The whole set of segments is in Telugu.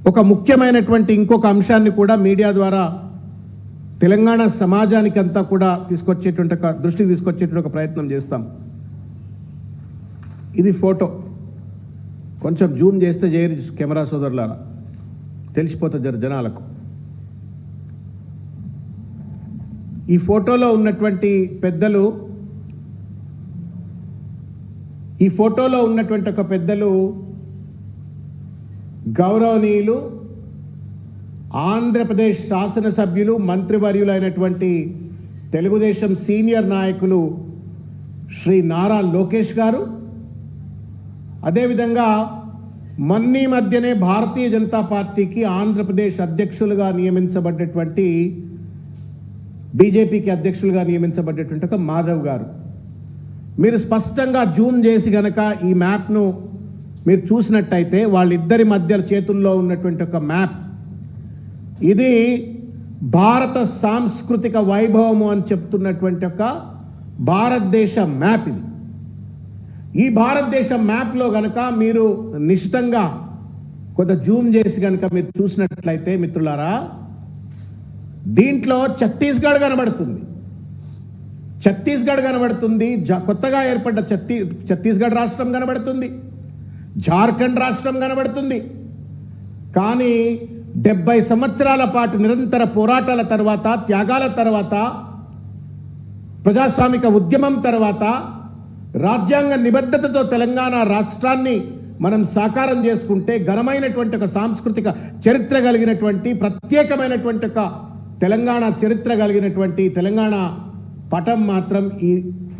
ఒక ముఖ్యమైనటువంటి ఇంకొక అంశాన్ని కూడా మీడియా ద్వారా తెలంగాణ సమాజానికి అంతా కూడా తీసుకొచ్చేటువంటి దృష్టికి తీసుకొచ్చేటువంటి ఒక ప్రయత్నం చేస్తాం. ఇది ఫోటో, కొంచెం జూమ్ చేస్తే చేయరు కెమెరా సోదరులారా, తెలిసిపోతుంది జనాలకు. ఈ ఫోటోలో ఉన్నటువంటి పెద్దలు, ఒక పెద్దలు గౌరవనీయులు ఆంధ్రప్రదేశ్ శాసనసభ్యులు మంత్రివర్యులైనటువంటి తెలుగుదేశం సీనియర్ నాయకులు శ్రీ నారా లోకేష్ గారు, అదేవిధంగా మొన్నీ మధ్యనే భారతీయ జనతా పార్టీకి ఆంధ్రప్రదేశ్ అధ్యక్షులుగా నియమించబడ్డటువంటి, బీజేపీకి అధ్యక్షులుగా నియమించబడ్డటువంటి ఒక మాధవ్ గారు. మీరు స్పష్టంగా జూమ్ చేసి గనక ఈ మ్యాప్ను మీరు చూసినట్టయితే వాళ్ళిద్దరి మధ్య చేతుల్లో ఉన్నటువంటి ఒక మ్యాప్, ఇది భారత సాంస్కృతిక వైభవము అని చెప్తున్నటువంటి ఒక భారతదేశ మ్యాప్. ఇది ఈ భారతదేశ మ్యాప్లో గనక మీరు నిశ్చితంగా కొంత జూమ్ చేసి గనక మీరు చూసినట్లయితే మిత్రులారా, దీంట్లో ఛత్తీస్గఢ్ కనబడుతుంది, కొత్తగా ఏర్పడ్డ ఛత్తీస్గఢ్ రాష్ట్రం కనబడుతుంది, జార్ఖండ్ రాష్ట్రం కనబడుతుంది. కానీ 70 సంవత్సరాల పాటు నిరంతర పోరాటాల తర్వాత, త్యాగాల తర్వాత, ప్రజాస్వామిక ఉద్యమం తర్వాత, రాజ్యాంగ నిబద్ధతతో తెలంగాణ రాష్ట్రాన్ని మనం సాకారం చేసుకుంటే ఘనమైనటువంటి ఒక సాంస్కృతిక చరిత్ర కలిగినటువంటి, ప్రత్యేకమైనటువంటి ఒక తెలంగాణ చరిత్ర కలిగినటువంటి తెలంగాణ పటం మాత్రం ఈ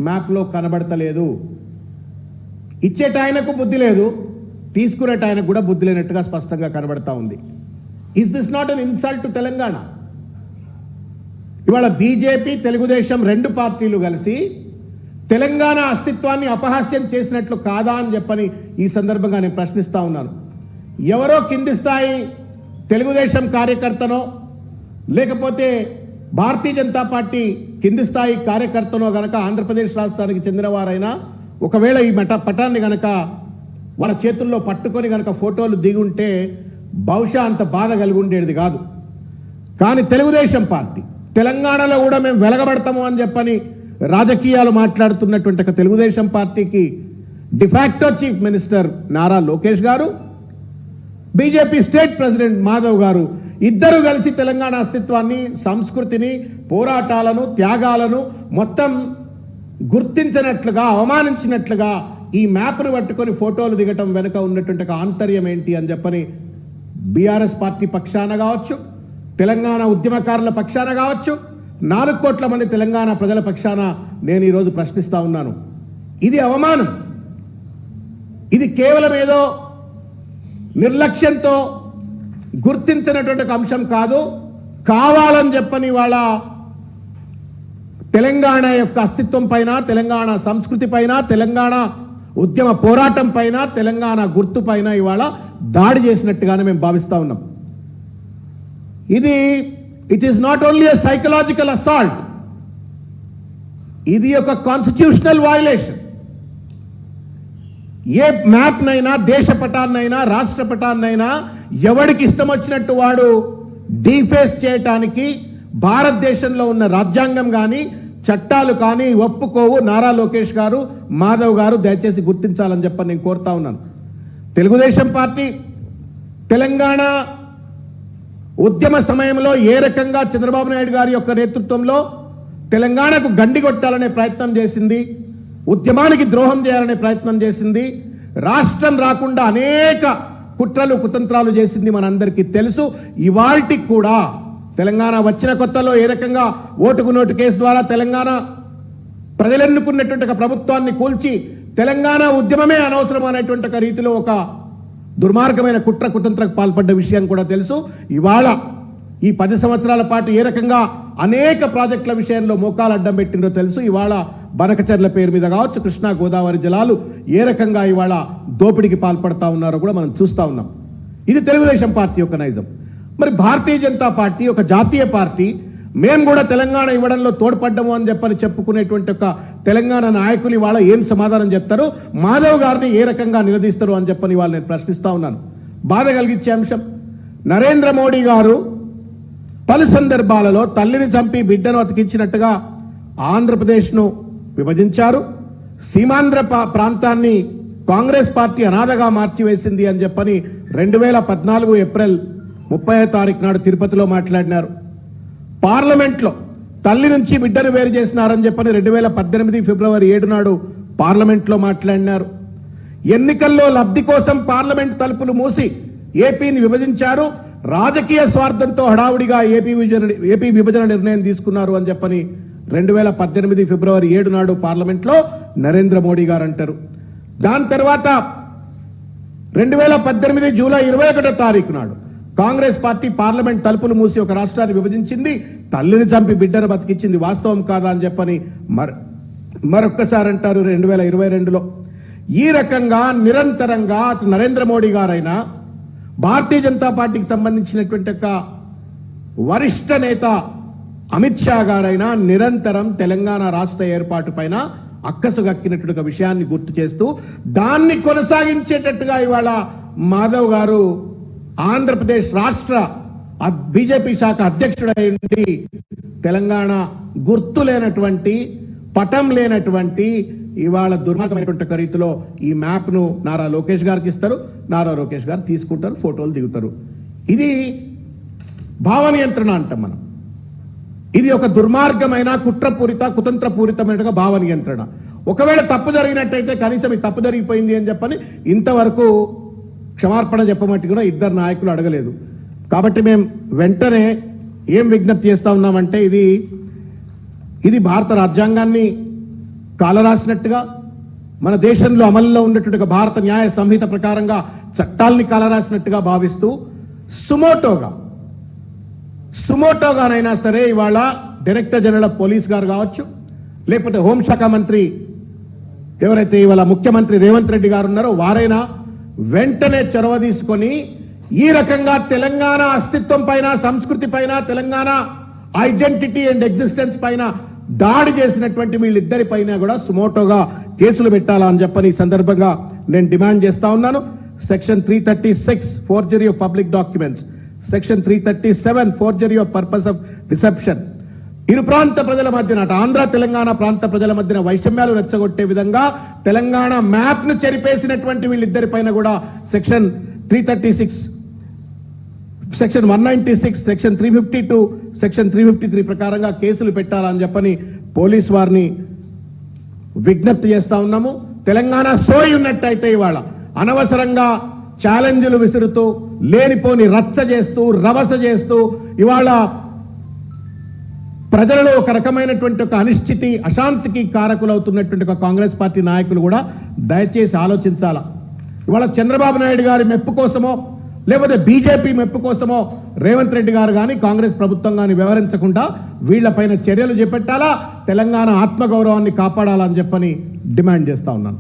మ్యాప్లో కనబడతలేదు. ఇచ్చేటాయనకు బుద్ధి లేదు, తీసుకునేటాయనకు కూడా బుద్ధి లేనట్టుగా స్పష్టంగా కనబడతా ఉంది. Is this not an insult to Telangana? ఇవాళ బీజేపీ, తెలుగుదేశం రెండు పార్టీలు కలిసి తెలంగాణ అస్తిత్వాన్ని అపహాస్యం చేసినట్లు కాదా అని చెప్పని ఈ సందర్భంగా నేను ప్రశ్నిస్తా ఉన్నాను. ఎవరో కింది స్థాయి తెలుగుదేశం కార్యకర్తనో లేకపోతే భారతీయ జనతా పార్టీ కింది స్థాయి కార్యకర్తనో గనక ఆంధ్రప్రదేశ్ రాష్ట్రానికి చెందినవారైనా ఒకవేళ ఈ పటాన్ని గనక వాళ్ళ చేతుల్లో పట్టుకొని గనక ఫోటోలు దిగి ఉంటే బహుశా అంత బాధ కలిగి ఉండేది కాదు. కానీ తెలుగుదేశం పార్టీ తెలంగాణలో కూడా మేము వెలగబడతాము అని చెప్పని రాజకీయాలు మాట్లాడుతున్నటువంటి ఒక తెలుగుదేశం పార్టీకి de facto chief minister Nara Lokesh గారు, బీజేపీ స్టేట్ ప్రెసిడెంట్ మాధవ్ గారు ఇద్దరు కలిసి తెలంగాణ అస్తిత్వాన్ని, సంస్కృతిని, పోరాటాలను, త్యాగాలను మొత్తం గుర్తించినట్లుగా, అవమానించినట్లుగా ఈ మ్యాప్ను పట్టుకొని ఫోటోలు దిగటం వెనుక ఉన్నటువంటి ఆంతర్యం ఏంటి అని చెప్పని బీఆర్ఎస్ పార్టీ పక్షాన కావచ్చు, తెలంగాణ ఉద్యమకారుల పక్షాన కావచ్చు, 4 కోట్ల మంది తెలంగాణ ప్రజల పక్షాన నేను ఈరోజు ప్రశ్నిస్తా ఉన్నాను. ఇది అవమానం. ఇది కేవలం ఏదో నిర్లక్ష్యంతో గుర్తించినటువంటి ఒక అంశం కాదు. కావాలని చెప్పని వాళ్ళ తెలంగాణ యొక్క అస్తిత్వం పైన, తెలంగాణ సంస్కృతి పైన, తెలంగాణ ఉద్యమ పోరాటం పైన, తెలంగాణ గుర్తు పైన ఇవాళ దాడి చేసినట్టుగానే మేము భావిస్తా ఉన్నాం. It is not only a psychological assault, ఇది ఒక కాన్స్టిట్యూషనల్ వయలేషన్. ఏ మ్యాప్నైనా, దేశ పటాన్నైనా, రాష్ట్ర పటాన్నైనా ఎవడికి ఇష్టం వచ్చినట్టు వాడు డీఫేస్ చేయటానికి భారతదేశంలో ఉన్న రాజ్యాంగం కానీ, చట్టాలు కానీ ఒప్పుకోవు. నారా లోకేష్ గారు, మాధవ్ గారు దయచేసి గుర్తించాలని చెప్పని నేను కోరుతా ఉన్నాను. తెలుగుదేశం పార్టీ తెలంగాణ ఉద్యమ సమయంలో ఏ రకంగా చంద్రబాబు నాయుడు గారి యొక్క నేతృత్వంలో తెలంగాణకు గండి కొట్టాలనే ప్రయత్నం చేసింది, ఉద్యమానికి ద్రోహం చేయాలనే ప్రయత్నం చేసింది, రాష్ట్రం రాకుండా అనేక కుట్రలు, కుతంత్రాలు చేసింది మనందరికీ తెలుసు. ఇవాల్టికి కూడా తెలంగాణ వచ్చిన కొత్తలో ఏ రకంగా ఓటుకు నోటు కేసు ద్వారా తెలంగాణ ప్రజలెన్నుకున్నటువంటి ఒక ప్రభుత్వాన్ని కూల్చి తెలంగాణ ఉద్యమమే అనవసరం అనేటువంటి ఒక రీతిలో ఒక దుర్మార్గమైన కుట్ర, కుతంత్రకు పాల్పడ్డ విషయం కూడా తెలుసు. ఇవాళ ఈ 10 సంవత్సరాల పాటు ఏ రకంగా అనేక ప్రాజెక్టుల విషయంలో మోకాలు అడ్డం పెట్టిందో తెలుసు. ఇవాళ బనకచర్ల పేరు మీద కావచ్చు, కృష్ణా గోదావరి జలాలు ఏ రకంగా ఇవాళ దోపిడికి పాల్పడతా ఉన్నారో కూడా మనం చూస్తూ ఉన్నాం. ఇది తెలుగుదేశం పార్టీ యొక్క నైజం. మరి భారతీయ జనతా పార్టీ ఒక జాతీయ పార్టీ, మేము కూడా తెలంగాణ ఇవ్వడంలో తోడ్పడ్డము అని చెప్పని చెప్పుకునేటువంటి ఒక తెలంగాణ నాయకులు ఇవాళ ఏం సమాధానం చెప్తారు, మాధవ్ గారిని ఏ రకంగా నిలదీస్తారు అని చెప్పని వాళ్ళు నేను ప్రశ్నిస్తా ఉన్నాను. బాధ కలిగించే అంశం. నరేంద్ర మోడీ గారు పలు సందర్భాలలో తల్లిని చంపి బిడ్డను అతికించినట్టుగా ఆంధ్రప్రదేశ్ను విభజించారు. సీమాంధ్ర ప్రాంతాన్ని కాంగ్రెస్ పార్టీ అనాథగా మార్చివేసింది అని చెప్పని 2014 ఏప్రిల్ 30వ తారీఖు నాడు తిరుపతిలో మాట్లాడినారు. పార్లమెంట్లో తల్లి నుంచి బిడ్డను వేరు చేసినారని చెప్పని 2018 ఫిబ్రవరి 7 నాడు పార్లమెంట్లో మాట్లాడినారు. ఎన్నికల్లో లబ్ధి కోసం పార్లమెంట్ తలుపులు మూసి ఏపీని విభజించారు. రాజకీయ స్వార్థంతో హడావుడిగా ఏపీ విభజన నిర్ణయం తీసుకున్నారు అని చెప్పని 2018 ఫిబ్రవరి 7 నాడు పార్లమెంట్లో నరేంద్ర మోడీ గారు అంటారు. దాని తర్వాత 2018 జూలై 21వ తారీఖు నాడు కాంగ్రెస్ పార్టీ పార్లమెంట్ తలుపులు మూసి ఒక రాష్ట్రాన్ని విభజించింది, తల్లిని చంపి బిడ్డను బతికించింది. వాస్తవం కాదా అని చెప్పని మరొక్కసారి అంటారు 2022లో. ఈ రకంగా నిరంతరంగా నరేంద్ర మోడీ గారైనా భారతీయ జనతా పార్టీకి సంబంధించినటువంటి ఒక వరిష్ఠ నేత అమిత్ షా గారైనా నిరంతరం తెలంగాణ రాష్ట్ర ఏర్పాటు పైన అక్కసు గక్కినటువంటి విషయాన్ని గుర్తు చేస్తూ దాన్ని కొనసాగించేటట్టుగా ఇవాళ మాధవ్ గారు ఆంధ్రప్రదేశ్ రాష్ట్ర బీజేపీ శాఖ అధ్యక్షుడై ఉండి తెలంగాణ గుర్తు లేనటువంటి పటం లేనటువంటి ఇవాళ దుర్మార్గమైనటువంటి రీతిలో ఈ మ్యాప్ ను నారా లోకేష్ గారికి ఇస్తారు. నారా లోకేష్ గారు తీసుకుంటారు, ఫోటోలు దిగుతారు. ఇది భావ నియంత్రణ అంటాం మనం. ఇది ఒక దుర్మార్గమైన కుట్రపూరిత కుతంత్రపూరితమైన భావ నియంత్రణ. ఒకవేళ తప్పు జరిగినట్టయితే కనీసం ఈ తప్పు జరిగిపోయింది అని చెప్పని ఇంతవరకు క్షమార్పణ చెప్పమట్టి కూడా ఇద్దరు నాయకులు అడగలేదు. కాబట్టి మేము వెంటనే ఏం విజ్ఞప్తి చేస్తా ఉన్నామంటే ఇది భారత రాజ్యాంగాన్ని కాలరాసినట్టుగా, మన దేశంలో అమల్లో ఉన్నటువంటి భారత న్యాయ సంహిత ప్రకారంగా చట్టాలని కాలరాసినట్టుగా భావిస్తూ సుమోటోగానైనా సరే ఇవాళ డైరెక్టర్ జనరల్ ఆఫ్ పోలీస్ గారు కావచ్చు, లేకపోతే హోంశాఖ మంత్రి ఎవరైతే ఇవాళ ముఖ్యమంత్రి రేవంత్ రెడ్డి గారు ఉన్నారో వారైనా వెంటనే చొరవ తీసుకొని ఈ రకంగా తెలంగాణ అస్తిత్వం పైన, సంస్కృతి పైన, తెలంగాణ ఐడెంటిటీ అండ్ ఎగ్జిస్టెన్స్ పైన దాడి చేసినటువంటి వీళ్ళిద్దరి పైన కూడా సుమోటోగా కేసులు పెట్టాలా అని చెప్పని ఈ సందర్భంగా నేను డిమాండ్ చేస్తా ఉన్నాను. Section 336 forgery of public documents, section 337 forgery of purpose of deception, ఇరు ప్రాంత ప్రజల మధ్యన ఆంధ్ర తెలంగాణ ప్రాంత ప్రజల మధ్యన వైషమ్యాలు రెచ్చగొట్టే విధంగా తెలంగాణ మ్యాప్ ను చెరిపేసినటువంటి వీళ్ళిద్దరి పైన కూడా సెక్షన్ 336, సెక్షన్ 196, సెక్షన్ 352, సెక్షన్ 353 ప్రకారంగా కేసులు పెట్టాలని చెప్పని పోలీస్ వారిని విజ్ఞప్తి చేస్తా ఉన్నాము. తెలంగాణ సోయి ఉన్నట్టయితే ఇవాళ అనవసరంగా ఛాలెంజ్లు విసురుతూ లేనిపోని రచ్చ చేస్తూ రవస చేస్తూ ఇవాళ ప్రజలలో ఒక రకమైనటువంటి ఒక అనిశ్చితి, అశాంతికి కారకులవుతున్నటువంటి ఒక కాంగ్రెస్ పార్టీ నాయకులు కూడా దయచేసి ఆలోచించాలా. ఇవాళ చంద్రబాబు నాయుడు గారి మెప్పు కోసమో లేకపోతే బీజేపీ మెప్పు కోసమో రేవంత్ రెడ్డి గారు కానీ కాంగ్రెస్ ప్రభుత్వం కానీ వ్యవహరించకుండా వీళ్లపైన చర్యలు చేపట్టాలా, తెలంగాణ ఆత్మగౌరవాన్ని కాపాడాలని చెప్పని డిమాండ్ చేస్తా ఉన్నాను.